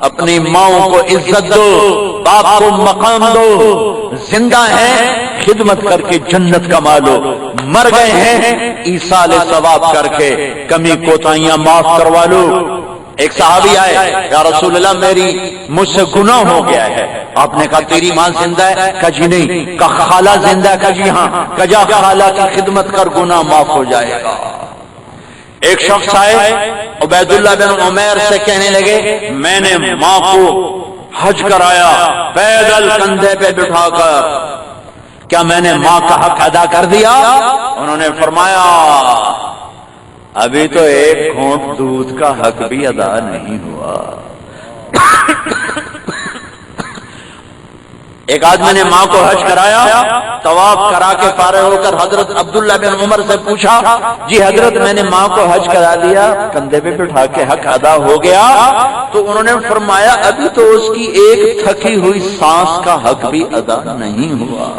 اپنی ماؤں کو عزت دو، باپ کو مقام دو، زندہ ہیں خدمت کر کے جنت کما لو، مر گئے ہیں ایصال ثواب کر کے کمی کوتاہیاں معاف کروا لو۔ ایک صحابی آئے، یا رسول اللہ مجھ سے گناہ ہو گیا ہے۔ آپ نے کہا تیری ماں زندہ ہے؟ کہا جی نہیں۔ کہا خالہ زندہ ہے؟ کہا جی ہاں۔ کہا جا خالہ کی خدمت کر، گناہ معاف ہو جائے گا۔ ایک شخص آئے عبید اللہ بن عمیر سے کہنے لگے میں نے ماں کو حج کرایا پیدل کندھے پہ بٹھا کر، کیا میں نے ماں کا حق ادا کر دیا؟ انہوں نے فرمایا ابھی تو ایک گھونٹ دودھ کا حق بھی ادا نہیں ہوا۔ ایک آدمی نے ماں کو حج کرایا، طواف کرا کے فارغ ہو کر حضرت عبداللہ بن عمر سے پوچھا جی حضرت میں نے ماں کو حج کرا دیا، کندھے پہ بٹھا کے حق ادا ہو گیا؟ تو انہوں نے فرمایا ابھی تو اس کی ایک تھکی ہوئی سانس کا حق بھی ادا نہیں ہوا۔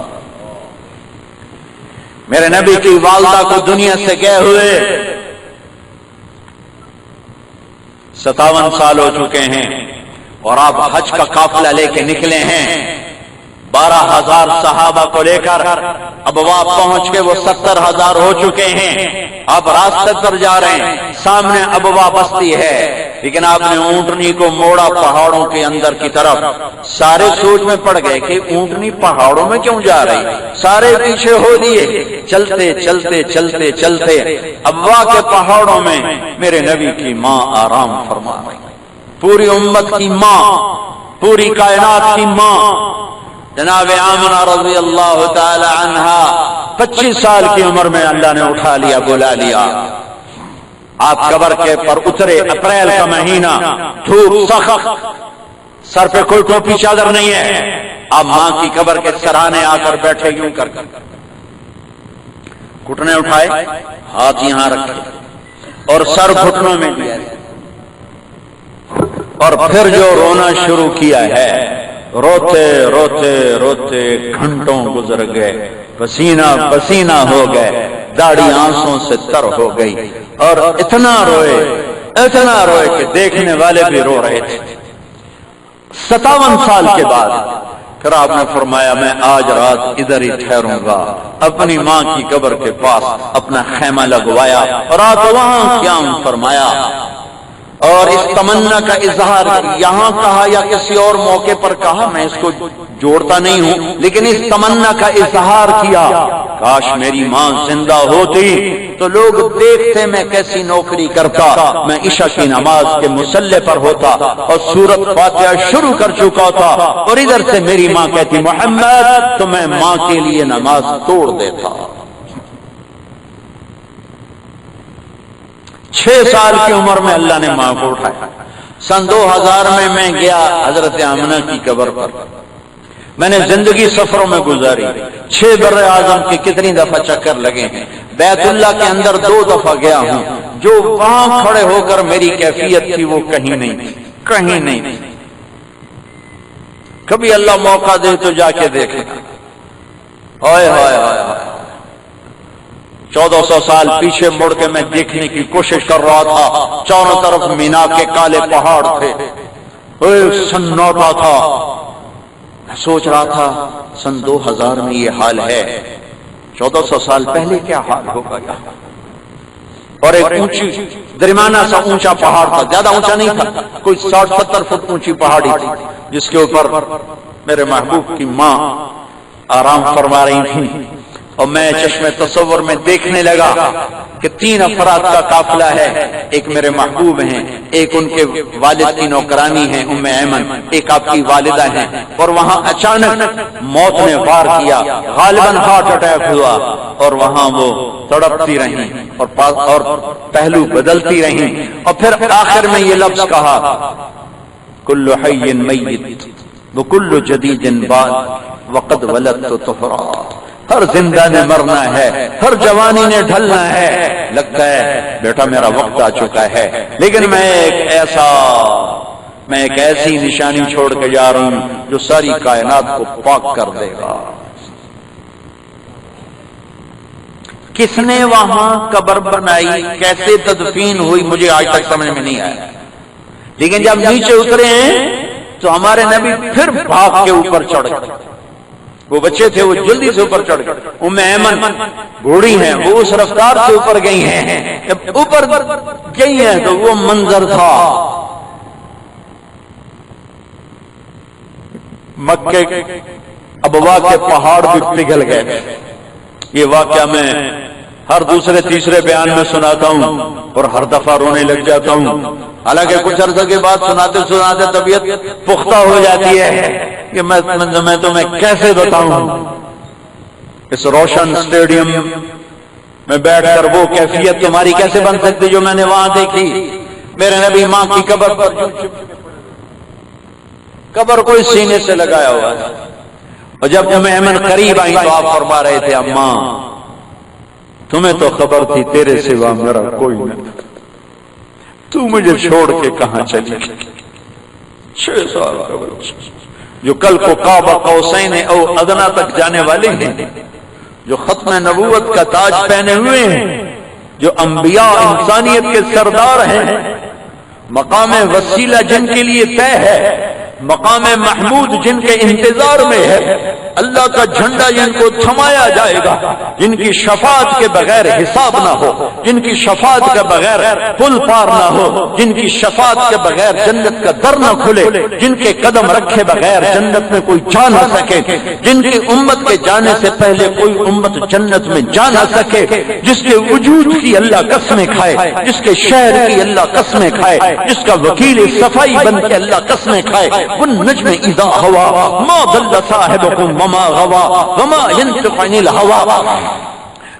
میرے نبی کی والدہ کو دنیا سے گئے ہوئے 57 سال ہو چکے ہیں، اور آپ حج کا قافلہ لے کے نکلے ہیں 12,000 صحابہ کو لے کر۔ اب آپ پہنچ کے وہ 70,000 ہو چکے ہیں، اب راستے پر جا رہے ہیں، سامنے ابوا بستی ہے، لیکن آپ نے اونٹنی کو موڑا پہاڑوں کے اندر کی طرف۔ سارے سوچ میں پڑ گئے کہ اونٹنی پہاڑوں میں کیوں جا رہی، سارے پیچھے ہو لیے، چلتے چلتے چلتے چلتے ابوا کے پہاڑوں میں میرے نبی کی ماں آرام فرما رہی، پوری امت کی ماں، پوری کائنات کی ماں جناب آمنہ رضی اللہ تعالی عنہا 25 سال کی عمر میں اللہ نے اٹھا لیا، بلا لیا۔ آپ قبر کے پر اترے، اپریل کا مہینہ، دھوپ سخت، سر پہ کوئی ٹوپی چادر نہیں ہے، آپ ماں کی قبر کے سرانے آ کر بیٹھے یوں کر گھٹنے اٹھائے، ہاتھ یہاں رکھے اور سر گھٹنوں میں لیا، اور پھر جو رونا شروع کیا ہے، روتے روتے روتے گھنٹوں گزر گئے، پسینہ پسینہ ہو گئے، داڑھی آنسوں سے تر ہو گئی، اور اتنا روئے کہ دیکھنے والے بھی رو رہے تھے۔ 57 سال کے بعد پھر آپ نے فرمایا میں آج رات ادھر ہی ٹھہروں گا، اپنی ماں کی قبر کے پاس اپنا خیمہ لگوایا، رات وہاں قیام فرمایا، اور اس تمنا کا اظہار یہاں کہا یا کسی اور موقع پر کہا میں اس کو جوڑتا نہیں ہوں، لیکن اس تمنا کا اظہار کیا کاش میری ماں زندہ ہوتی تو لوگ دیکھتے میں کیسی نوکری کرتا، میں عشاء کی نماز کے مصلی پر ہوتا اور سورۃ فاتحہ شروع کر چکا تھا، اور ادھر سے میری ماں کہتی محمد، تو میں ماں کے لیے نماز توڑ دیتا۔ 6 سال کی عمر میں اللہ نے ماں کو اٹھایا۔ سن 2000 میں گیا حضرت آمنہ کی قبر پر، میں نے زندگی سفروں میں گزاری، 6 بر اعظم کے کتنی دفعہ چکر لگے ہیں، بیت اللہ کے اندر 2 دفعہ گیا ہوں، جو وہاں کھڑے ہو کر میری کیفیت تھی وہ کہیں نہیں تھی، کہیں نہیں تھی۔ کبھی اللہ موقع دے تو جا کے دیکھنا، ہائے ہائے ہائے، 1400 سال پیچھے مڑ کے میں دیکھنے کی کوشش کر رہا تھا، چاروں طرف مینا کے کالے پہاڑ تھے، سناٹا تھا، میں سوچ رہا تھا سن 2000 میں یہ حال ہے، 1400 سال پہلے کیا حال ہوگا یہاں۔ اور ایک اونچی درمیانہ سا اونچا پہاڑ تھا، زیادہ اونچا نہیں تھا، کوئی 60-70 فٹ اونچی پہاڑی تھی، جس کے اوپر میرے محبوب کی ماں آرام فرما رہی تھی، اور میں چشم تصور میں دیکھنے لگا کہ 3 افراد کا قافلہ ہے، ایک میرے محبوب ہیں، ایک ان کے والد کی نوکرانی ہے ام ایمن، ایک آپ کی والدہ ہیں، اور وہاں اچانک موت نے وار کیا، غالباً ہارٹ اٹیک ہوا، اور وہاں وہ تڑپتی رہیں اور پہلو بدلتی رہیں، اور پھر آخر میں یہ لفظ کہا کل حی میت وکل جدید باد وقد ولدت طہرا، ہر زندہ نے مرنا ہے، ہر جوانی نے ڈھلنا ہے، لگتا ہے بیٹا میرا وقت آ چکا ہے، لیکن میں ایک ایسی نشانی چھوڑ کے جا رہا ہوں جو ساری کائنات کو پاک کر دے گا۔ کس نے وہاں قبر بنائی، کیسے تدفین ہوئی، مجھے آج تک سمجھ میں نہیں آیا، لیکن جب نیچے اترے ہیں تو ہمارے نبی پھر بھاگ کے اوپر چڑھ گئے. وہ بچے تھے وہ جلدی سے اوپر چڑھ گئے. ام ایمن بوڑھی ہیں, وہ اس رفتار سے اوپر گئی ہیں. جب اوپر گئی ہیں تو وہ منظر تھا. مکے ابوا کے پہاڑ بھی پگھل گئے. یہ واقعہ میں ہر دوسرے تیسرے بیان میں سناتا ہوں اور ہر دفعہ رونے لگ جاتا ہوں. حالانکہ کچھ عرصے کے بعد سناتے سناتے طبیعت پختہ ہو جاتی ہے کہ میں تمہیں کیسے بتاؤں. اس روشن اسٹیڈیم میں بیٹھ کر وہ کیفیت تمہاری کیسے بن سکتی جو میں نے وہاں دیکھی. میرے نبی ماں کی قبر پر, قبر کوئی سینے سے لگایا ہوا ہے, اور جب ام ایمن قریب آئی تو آپ فرما رہے تھے اماں تمہیں تو خبر تھی تیرے سوا میرا کوئی نہیں, تو مجھے چھوڑ کے کہاں چلی گئی. 6 سال کا بچہ جو کل کو کعبہ قوسین او ادنا تک جانے والے ہیں, جو ختم نبوت کا تاج پہنے ہوئے ہیں, جو انبیاء انسانیت کے سردار ہیں, مقام وسیلہ جن کے لیے طے ہے, مقام محمود جن کے انتظار میں ہے, اللہ کا جھنڈا جن کو تھمایا جائے گا, جن کی شفاعت کے بغیر حساب نہ ہو, جن کی شفاعت کے بغیر پل پار نہ ہو, جن کی شفاعت کے بغیر جنت کا در نہ کھلے, جن کے قدم رکھے بغیر جنت میں کوئی جا نہ سکے, جن کی امت کے جانے سے پہلے کوئی امت جنت میں جا نہ سکے, جس کے وجود کی اللہ قسمیں کھائے, جس کے شہر کی اللہ قسمیں کھائے, جس کا وکیل صفائی بن کے اللہ قسمیں کھائے. والنجم اذا ہوا ما ضل صاحبكم وما غوا وما ينطق عن الهوى,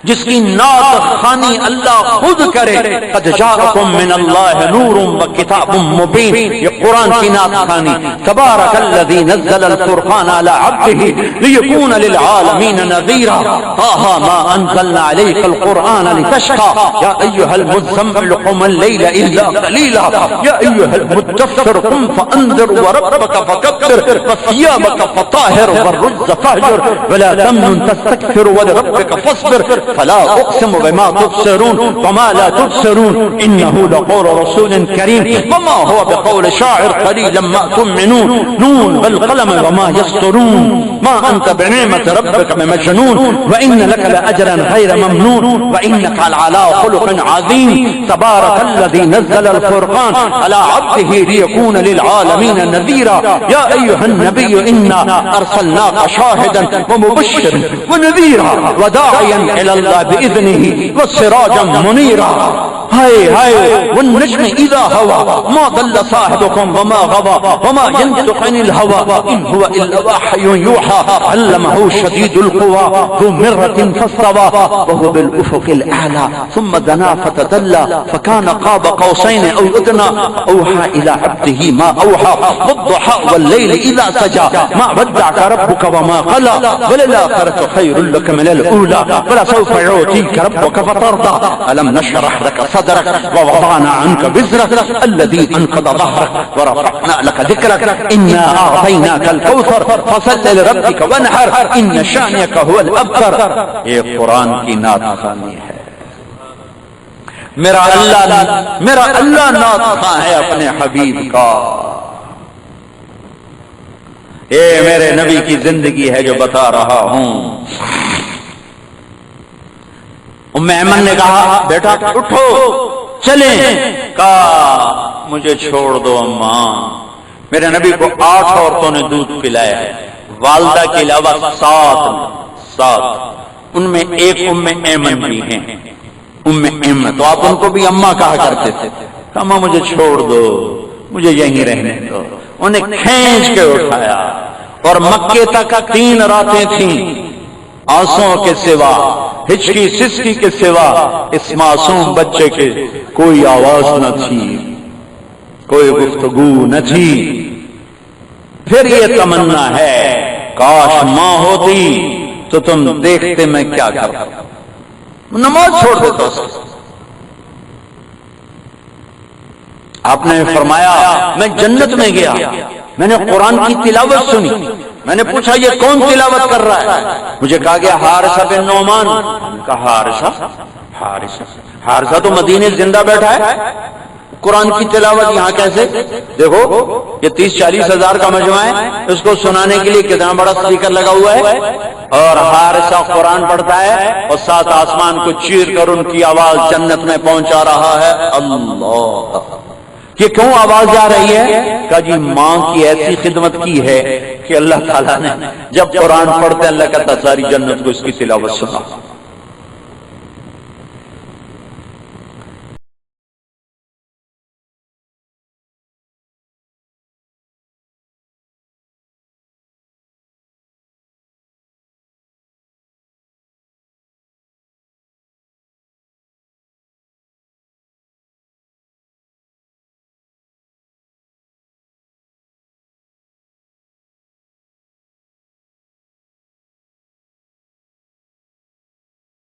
جس کی نعت خوانی اللہ خود کرے. قد جاءکم من اللہ نور وکتاب مبین, یہ قرآن کی نعت خوانی. تبارک الذی نزل الفرقان علی عبده لیکون للعالمین نذیرا. طه ما انزلنا علیک القرآن لتشقى یا ایها المزمل قم اللیل الا قلیلا یا ایها المدثر قم فانذر وربک فکبر وثیابک فطاہر والرجز فاہجر ولا تمنن تستكثر ولربک فاصبر فلا اقسم بما تبصرون وما لا تبصرون انه لقول رسول كريم وما هو بقول شاعر قليلا ما تؤمنون نون والقلم وما يسطرون ما انت بنعمة ربك بمجنون وان لك لاجرا غير ممنون وانك على خلق عظيم. تبارك الذي نزل الفرقان على عبده ليكون للعالمين نذيرا يا ايها النبي انا ارسلناك شاهدا ومبشرا ونذيرا وداعيا الى الله بإذنه وسراجا منيرا. ہائے ہائے والنجم اذا هوى ما ضل صاحبكم وما غوى وما ينطق عن الهوى ان هو الا وحي يوحى علمه شديد القوى ذو مرة فاستوى وهو بالافق الاعلى ثم دنا فتدلى فكان قاب قوسين او ادنى اوحى الى عبده ما اوحى والضحى والليل اذا سجى ما ودعك ربك وما قلى وللآخرة خير لك من الاولى ولسوف يعطيك ربك فترضى. الم نشرح لك صدرك ووضعنا عنك وزرك الذي انقض ظهرك ورفعنا لك ذكرك انا اعطيناك الكوثر فصل لربك وانحر ان شانئك هو الابتر. یہ قرآن کی نعت خوانی ہے. میرا اللہ نعت خواں ہے اپنے حبیب کا. یہ میرے نبی کی زندگی ہے جو بتا رہا ہوں. ام ایمن نے کہا بیٹا اٹھو چلیں. کہا مجھے چھوڑ دو اماں. میرے نبی کو 8 عورتوں نے دودھ پلایا ہے, والدہ کے علاوہ 7. ان میں ایک ام ایمن بھی ہیں. ام ایمن تو آپ ان کو بھی اماں کہا کرتے تھے. اماں مجھے چھوڑ دو, مجھے یہیں رہنے دو. انہیں کھینچ کے اٹھایا اور مکے تک 3 راتیں تھیں. آنسوں کے سوا, ہچکی سسکی کے سوا اس معصوم بچے کے کوئی آواز نہ تھی, کوئی گفتگو نہ تھی. پھر یہ تمنا ہے کاش ماں ہوتی تو تم دیکھتے میں کیا کرتا. نماز چھوڑ دیتا. آپ نے فرمایا میں جنت میں گیا, میں نے قرآن کی تلاوت سنی. میں نے پوچھا یہ کون تلاوت کر رہا ہے؟ مجھے کہا گیا حارثہ بن نعمان. کہا حارثہ تو مدینے زندہ بیٹھا ہے. قرآن کی تلاوت یہاں کیسے؟ دیکھو یہ 30-40 ہزار کا مجمع ہے، اس کو سنانے کے لیے کتنا بڑا اسپیکر لگا ہوا ہے، اور حارثہ قرآن پڑھتا ہے اور 7 آسمان کو چیر کر ان کی آواز جنت میں پہنچا رہا ہے۔ اللہ، یہ کیوں آواز جا رہی ہے؟ کہ جی ماں کی ایسی خدمت کی ہے کہ اللہ تعالیٰ نے جب قرآن پڑھتے اللہ کہتا ساری جنت کو اس کی تلاوت سنا۔